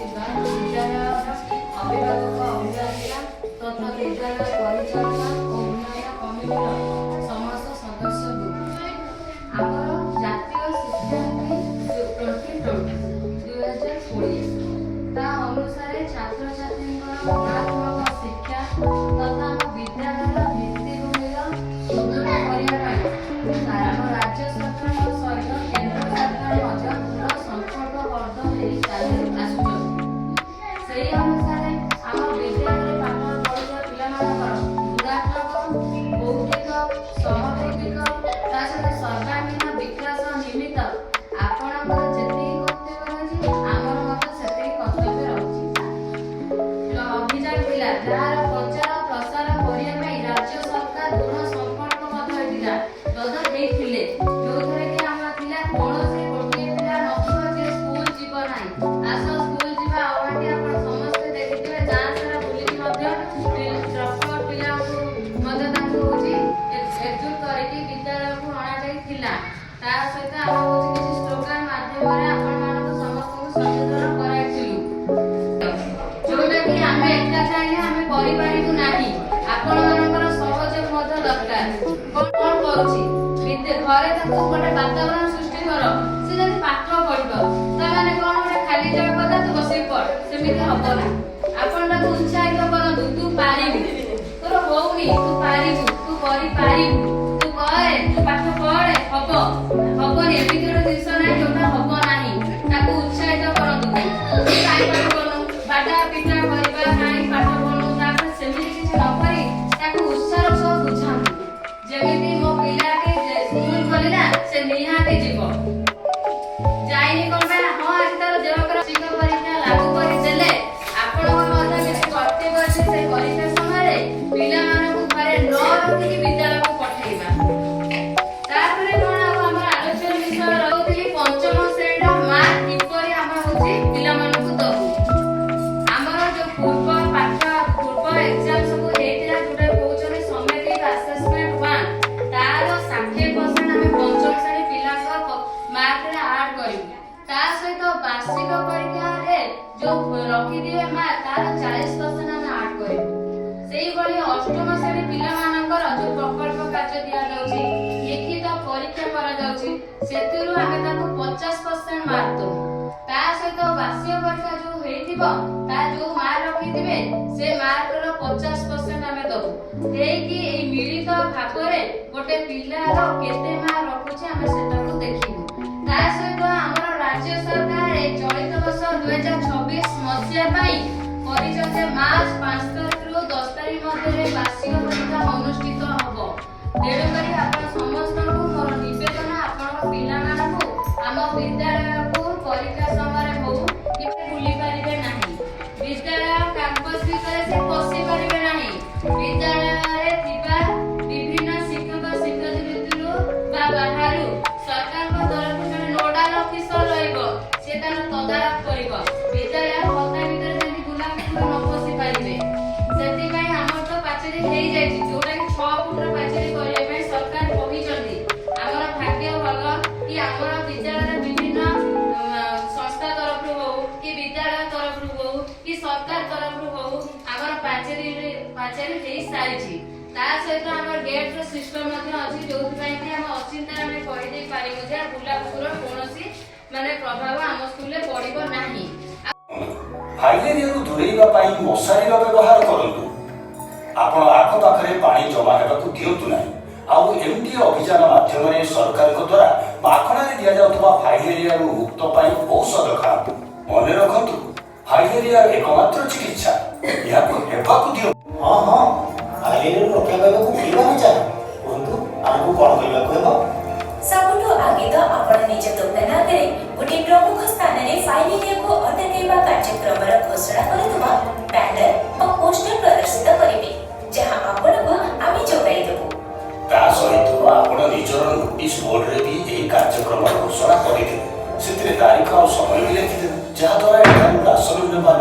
ଥିବା ବିଦ୍ୟାଳୟର ଅଭିଭାବକ ଅଭିଭାବିକା ତଥା ବିଦ୍ୟାଳୟ ପରିଚାଳନା ଓ ଉନ୍ନୟନ କମିଟିର ସମସ୍ତ ସଦସ୍ୟଙ୍କୁ ଆମର ଜାତୀୟ ଶିକ୍ଷାନୀତି 2020 ତା ଅନୁସାରେ ଛାତ୍ରଛାତ୍ରୀଙ୍କର ଗୁଣାତ୍ମକ ଶିକ୍ଷା ତଥା ଆମ ବିଦ୍ୟାଳୟର ଭିତ୍ତିଭୂମିର ସୁଦୃଢ଼ କରିବା ପାଇଁ ଆମ ରାଜ୍ୟ ସରକାରଙ୍କ ସହିତ କେନ୍ଦ୍ର ସରକାର ମଧ୍ୟ ଦୃଢ଼ ସଂକଳ୍ପବଦ୍ଧ ହୋଇ ଚାଲି ଆସୁଛନ୍ତି। ସେହି ଅନୁସାରେ ଆମ ବିଦ୍ୟାଳୟରେ ପାଠ ପଢ଼ୁଥିବା ପିଲାମାନଙ୍କର ଗୁଣାତ୍ମକ ବୌଦ୍ଧିକ ସହବୌଦ୍ଧିକ ତା ସହିତ ସର୍ବାଙ୍ଗୀନ ବିକାଶ ନିମିତ୍ତ ଆପଣଙ୍କର ଯେତିକି କର୍ତ୍ତବ୍ୟ ରହିଛି ଆମର ମଧ୍ୟ ସେତିକି କର୍ତ୍ତବ୍ୟ ରହିଛି। ଅଭିଯାନ ଥିଲା ଯାହାର ପ୍ରଚାର ପ୍ରସାର କରିବା ପାଇଁ ରାଜ୍ୟ ସରକାର ଦୃଢ଼ ସଂକଳ୍ପବଦ୍ଧ ହୋଇଥିଲା ହେଇଥିଲେ ଯୋଉଥିରେ କି ଆମର ଥିଲା କୌଣସି ଗୋଟିଏ ପିଲା ନଥିବ ଯେ ସ୍କୁଲ ଯିବ ନାହିଁ। ଆସ ସ୍କୁଲ ଯିବା ଆହ୍ୱାନଟି ଆପଣ ସମସ୍ତେ ଦେଖିଥିବେ। ଗାଁ ସାରା ବୁଲିକି ମଧ୍ୟ ଡ୍ରପଆଉଟ ପିଲାଙ୍କୁ ମଧ୍ୟ ତାଙ୍କୁ ହଉଛି ଏକଜୁଟ କରିକି ବିଦ୍ୟାଳୟକୁ ଅଣାଯାଇଥିଲା। ତା ସହିତ ଆମେ ହଉଛି କିଛି ସ୍ଲୋଗାନ ମାଧ୍ୟମରେ ଆପଣମାନଙ୍କୁ ସମସ୍ତଙ୍କୁ ସଚେତନ କରାଇଥିଲୁ ଯୋଉଟା କି ଆମେ ଏକା ଚାହିଁଲେ ଆମେ କରିପାରିବୁ ନାହିଁ। ଆପଣମାନଙ୍କର ସହଯୋଗ ମଧ୍ୟ ଦରକାର। କଣ କରୁଛି ଘରେ ତାକୁ ଗୋଟେ ବାତାବରଣ ସୃଷ୍ଟି କର, ସେ ଯଦି ପାଠ ପଢିବ ତାମାନେ କଣ ଗୋଟେ ଖାଲି ଜାଗା କଥା ତୁ ବସିକି ପଢ, ସେମିତି ହବ ନା। ଆପଣ ତାକୁ ଉତ୍ସାହିତ କରନ୍ତୁ, ତୁ ପାରିବୁ, ତୋର ହଉନି ତୁ ପାରିବୁ, ତୁ କରିପାରିବୁ, ତୁ କରେ, ତୁ ପାଠ ପଢେ, ହବନି ଏମିତି ଗୋଟେ ଜିନିଷ ନାହିଁ ଯୋଉଟା ହବ ନାହିଁ। ତାକୁ ଉତ୍ସାହିତ କରନ୍ତୁ। କାହିଁ ପାଠ ପଢୁନୁ, ବାଡା ପିଟା କରିବା ନାହିଁ, ପାଠ ପଢୁନୁ, ତାପରେ ସେମିତି କିଛି ନ କରି ତାକୁ ଉତ୍ସାହର ସହ ବୁଝାନ୍ତୁ। ଯେମିତି ମୋ ପିଲାଟି ସ୍କୁଲ ଖୋଲିଲା ସେ ନିହାତି ଯିବ, ଯାଇନି କଣ ପାଇଁ ହଁ ଆଜି ତାର ଦେହ ଖରାପ ପରୀକ୍ଷା ଲାଗୁ କରିଦେଲେ ଆପଣଙ୍କର ମଧ୍ୟ କିଛି କର୍ତ୍ତବ୍ୟ ଅଛି। ସେ ପରୀକ୍ଷା ସମୟରେ ପିଲାମାନଙ୍କୁ ଘରେ ନ ରଖିକି ବିଦ୍ୟାଳୟକୁ ପଠେଇବା। ତାପରେ କଣ ଆଉ ଆମର ଆଲୋଚନା ବିଷୟ ରହୁଥିଲି ପଞ୍ଚମ ଶ୍ରେଣୀର ମାର୍କ କିପରି ଆମେ ହଉଛି ପିଲାମାନଙ୍କୁ ଦବୁ। ଆମର ଯୋଉ ପୂର୍ବ ଏକ୍ଜାମ ସବୁ ହେଇଥିଲା ଯୋଉଟା କହୁଛନ୍ତି ସमेଟିଭ ଆସେସମେଣ୍ଟ 1 ତାର 60% ଆମେ ପଞ୍ଚମ ଶ୍ରେଣୀ ପିଲାଙ୍କ ମାର୍କରେ ଆଡ କରିବୁ। ତା ସହିତ ବାର୍ଷିକ ପରୀକ୍ଷାରେ ଯୋଉ ରଖିଥିବେ ମାର୍କ ତାର 40% ଆମେ ଆଡ କରିବୁ। ସେଇଭଳି ଅଷ୍ଟମ ଶ୍ରେଣୀ ପିଲାମାନଙ୍କର ଯୋଉ ପ୍ରକଳ୍ପ କାର୍ଯ୍ୟ ଦିଆଯାଉଛି, ଲିଖିତ ପରୀକ୍ଷା କରାଯାଉଛି, ସେଥିରୁ ଆମେ ତାକୁ 50% ମାର୍କ ଦବୁ। ତା ସହିତ ବାର୍ଷିକ ପରୀକ୍ଷା ଯୋଉ ହେଇଥିବ ତା ଯୋଉ ମାର୍କ ରଖିଥିବେ ସେ ମାର୍କର 50% ଆମେ ଦବୁ। ଦେଇକି ଏଇ ମିଳିତ ଭାବରେ ଗୋଟେ ପିଲାର କେତେ ମାର୍କ ରଖୁଛି ଆମେ ସେଟାକୁ ଦେଖିବୁ। ତା ସହିତ ଆମର ରାଜ୍ୟ ସରକାର ଏ ଚଳିତ ବର୍ଷ 2026 ମସିହା ପାଇଁ କରିଛନ୍ତି ମାର୍ଚ୍ଚ 5 ତାରିଖରୁ 10 ତାରିଖ ମଧ୍ୟରେ ବାର୍ଷିକ ପରୀକ୍ଷା ଅନୁଷ୍ଠିତ ହବ। ତେଣୁକରି ଆପଣ ସମସ୍ତଙ୍କୁ ମୋର ନିବେଦନ, ଆପଣଙ୍କ ପିଲାମାନଙ୍କୁ ଆମ ବିଦ୍ୟାଳୟକୁ ପରୀକ୍ଷା ସମୟରେ ହଉ କି ବୁଲି ପାରିବେ ନାହିଁ। ବିଦ୍ୟାଳୟ କ୍ୟାମ୍ପସ ଭିତରେ ସେ ପଶି ପାରିବେ ନାହିଁ। ବିଦ୍ୟାଳୟରେ ଥିବା ବିଭିନ୍ନ ଶିକ୍ଷକ ଶିକ୍ଷୟିତ୍ରୀ ଭିତରୁ ବା ବାହାରୁ ସରକାରଙ୍କ ତରଫରୁ ଜଣେ ନୋଡାଲ ଅଫିସର ରହିବ, ସେ ତାର ତଦାରଖ କରିବ। ବିଦ୍ୟାଳୟ ପତା ଭିତରେ ଯେମିତି ବୁଲାବୁଲି ନ ପଶି ପାରିବେ। ସେଥିପାଇଁ ଆମର ତ ପାଚେରୀ ହେଇଯାଇଛି ଯୋଉଟା କି 6 ଫୁଟର ପାଚେରୀ କରିବା ପାଇଁ ସରକାର କହିଛନ୍ତି। ଆମର ଭାଗ୍ୟ ଭଲ କି ଆମର ବିଦ୍ୟାଳୟରେ ବିଭିନ୍ନ ସଂସ୍ଥା ତରଫରୁ ହଉ କି ବିଦ୍ୟାଳୟ ତରଫରୁ ହଉ କି ସରକାର ତରଫରୁ ହଉ ଆମର ପାଚେରୀ ହେଇ ସାରିଛି। ତା ସହିତ ଆମର ଗେଟ୍ର ସିଷ୍ଟମ ମଧ୍ୟ ଅଛି ଯୋଉଥିପାଇଁ କି ଆମେ ଅଚିନ୍ତାରେ ଆମେ କହିଦେଇ ପାରିବୁ ଯେ ବୁଲାବୁଲିର କୌଣସି ପ୍ରଭାବ ଆମ ସ୍କୁଲରେ ପଡ଼ିବ ନାହିଁ। ଫାଇଲେରିଆରୁ ଦୂରେଇବା ପାଇଁ ମଶାରୀର ବ୍ୟବହାର କରନ୍ତୁ। ଆପଣ ଆଖପାଖରେ ପାଣି ଜମା ହେବାକୁ ଦିଅନ୍ତୁ ନାହିଁ। ଆଉ ଏମିତି ଅଭିଯାନ ମାଧ୍ୟମରେ ସରକାରଙ୍କ ଦ୍ୱାରା ମାଗଣାରେ ଦିଆଯାଉଥିବା ଫାଇଲେରିଆରୁ ମୁକ୍ତ ପାଇଁ ଔଷଧ ଖାଆନ୍ତୁ। ମନେ ରଖନ୍ତୁ, ଫାଇଲେରିଆର ଏକମାତ୍ର ଚିକିତ୍ସା ଏହାକୁ ହେବାକୁ ଦିଅ। ହଁ ଫାଇଲେରିଆରୁ ରକ୍ଷା ପାଇବାକୁ ପିଇବାକୁ ଚାହେଁ କୁହନ୍ତୁ, ଆମକୁ କ'ଣ କରିବାକୁ ହେବ? ସବୁଠୁ ଆଗେ ତ ଆପଣ ନିଜ ଦୋକାନ ଆଗରେ ଗୋଟିଏ ପ୍ରମୁଖ ସ୍ଥାନରେ ଫାଇଲେରିଆକୁ ଅଟକାଇବା କାର୍ଯ୍ୟକ୍ରମର ଘୋଷଣା କରୁଥିବା ବ୍ୟାନର ବା ପୋଷ୍ଟର ପ୍ରଦର୍ଶିତ କରିବେ, ଯାହା ଆପଣଙ୍କୁ ଆମେ ଯୋଗାଇ ଦେବୁ। ତା ସହିତ ଆପଣ ନିଜର ନୋଟିସ ବୋର୍ଡରେ ବି ଏହି କାର୍ଯ୍ୟକ୍ରମର ଘୋଷଣା କରିଦେବେ। ସେଥିରେ ତାରିଖ ଆଉ ସମୟ ବି ଲେଖିଦେବେ, ଯାହାଦ୍ୱାରା ଏଠାରୁ ରାସନ ନେବା